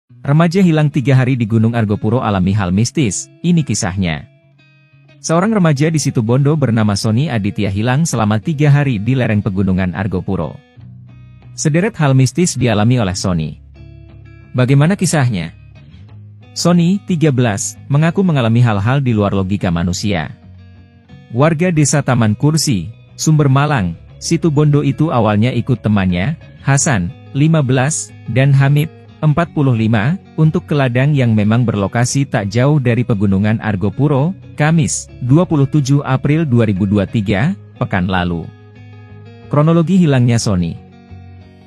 Remaja hilang 3 hari di Gunung Argopuro alami hal mistis, ini kisahnya. Seorang remaja di Situbondo bernama Sony Aditya hilang selama 3 hari di lereng pegunungan Argopuro. Sederet hal mistis dialami oleh Sony. Bagaimana kisahnya? Sony, 13, mengaku mengalami hal-hal di luar logika manusia. Warga desa Taman Kursi, Sumber Malang, Situbondo itu awalnya ikut temannya, Hasan, 15, dan Hamid, 45, untuk ke ladang yang memang berlokasi tak jauh dari pegunungan Argopuro, Kamis, 27 April 2023, pekan lalu. Kronologi hilangnya Sony.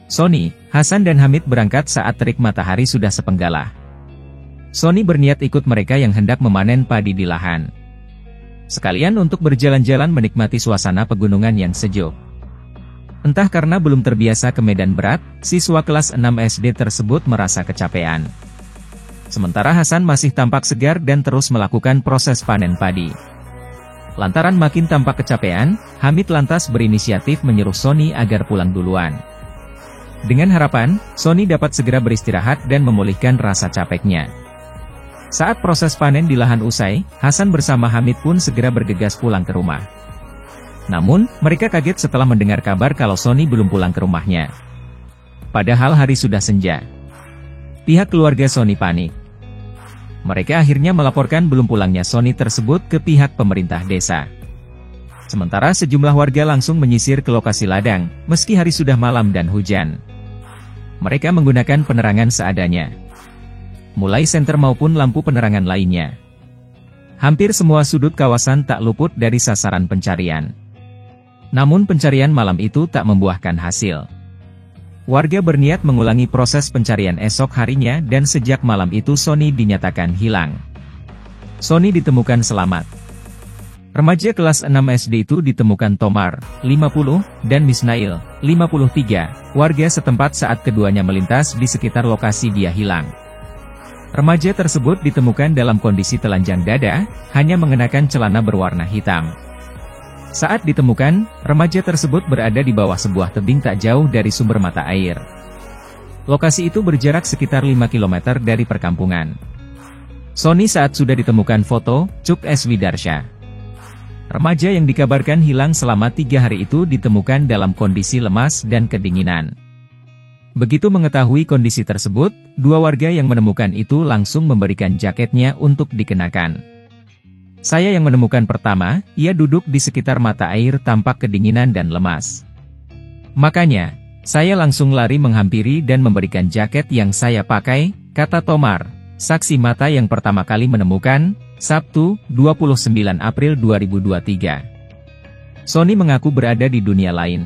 Sony, Hasan dan Hamid berangkat saat terik matahari sudah sepenggalah. Sony berniat ikut mereka yang hendak memanen padi di lahan. Sekalian untuk berjalan-jalan menikmati suasana pegunungan yang sejuk. Entah karena belum terbiasa ke medan berat, siswa kelas 6 SD tersebut merasa kecapean. Sementara Hasan masih tampak segar dan terus melakukan proses panen padi. Lantaran makin tampak kecapean, Hamid lantas berinisiatif menyuruh Sony agar pulang duluan. Dengan harapan, Sony dapat segera beristirahat dan memulihkan rasa capeknya. Saat proses panen di lahan usai, Hasan bersama Hamid pun segera bergegas pulang ke rumah. Namun, mereka kaget setelah mendengar kabar kalau Sony belum pulang ke rumahnya. Padahal hari sudah senja. Pihak keluarga Sony panik. Mereka akhirnya melaporkan belum pulangnya Sony tersebut ke pihak pemerintah desa. Sementara sejumlah warga langsung menyisir ke lokasi ladang, meski hari sudah malam dan hujan. Mereka menggunakan penerangan seadanya. Mulai senter maupun lampu penerangan lainnya. Hampir semua sudut kawasan tak luput dari sasaran pencarian. Namun pencarian malam itu tak membuahkan hasil. Warga berniat mengulangi proses pencarian esok harinya dan sejak malam itu Sony dinyatakan hilang. Sony ditemukan selamat. Remaja kelas 6 SD itu ditemukan Tomar, 50, dan Misnail, 53, warga setempat saat keduanya melintas di sekitar lokasi dia hilang. Remaja tersebut ditemukan dalam kondisi telanjang dada, hanya mengenakan celana berwarna hitam. Saat ditemukan, remaja tersebut berada di bawah sebuah tebing tak jauh dari sumber mata air. Lokasi itu berjarak sekitar 5 km dari perkampungan. Sony saat sudah ditemukan foto, Cuk S. Widarsya. Remaja yang dikabarkan hilang selama 3 hari itu ditemukan dalam kondisi lemas dan kedinginan. Begitu mengetahui kondisi tersebut, 2 warga yang menemukan itu langsung memberikan jaketnya untuk dikenakan. Saya yang menemukan pertama, ia duduk di sekitar mata air tampak kedinginan dan lemas. Makanya, saya langsung lari menghampiri dan memberikan jaket yang saya pakai, kata Tomar, saksi mata yang pertama kali menemukan, Sabtu, 29 April 2023. Sony mengaku berada di dunia lain.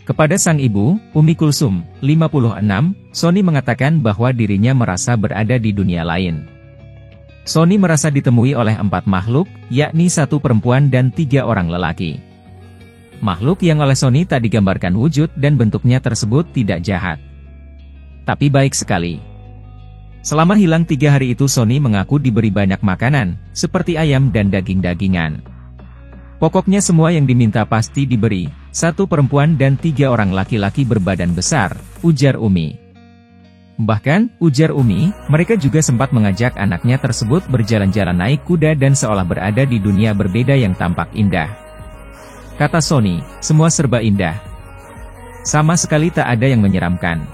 Kepada sang ibu, Umi Kulsum, 56, Sony mengatakan bahwa dirinya merasa berada di dunia lain. Sony merasa ditemui oleh 4 makhluk, yakni 1 perempuan dan 3 orang lelaki. Makhluk yang oleh Sony tak digambarkan wujud dan bentuknya tersebut tidak jahat, tapi baik sekali. Selama hilang 3 hari itu Sony mengaku diberi banyak makanan, seperti ayam dan daging-dagingan. Pokoknya semua yang diminta pasti diberi, 1 perempuan dan 3 orang laki-laki berbadan besar, ujar Umi. Bahkan, ujar Umi, mereka juga sempat mengajak anaknya tersebut berjalan-jalan naik kuda dan seolah berada di dunia berbeda yang tampak indah. Kata Sony, semua serba indah. Sama sekali tak ada yang menyeramkan.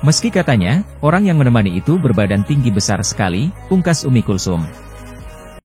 Meski katanya, orang yang menemani itu berbadan tinggi besar sekali, pungkas Umi Kulsum.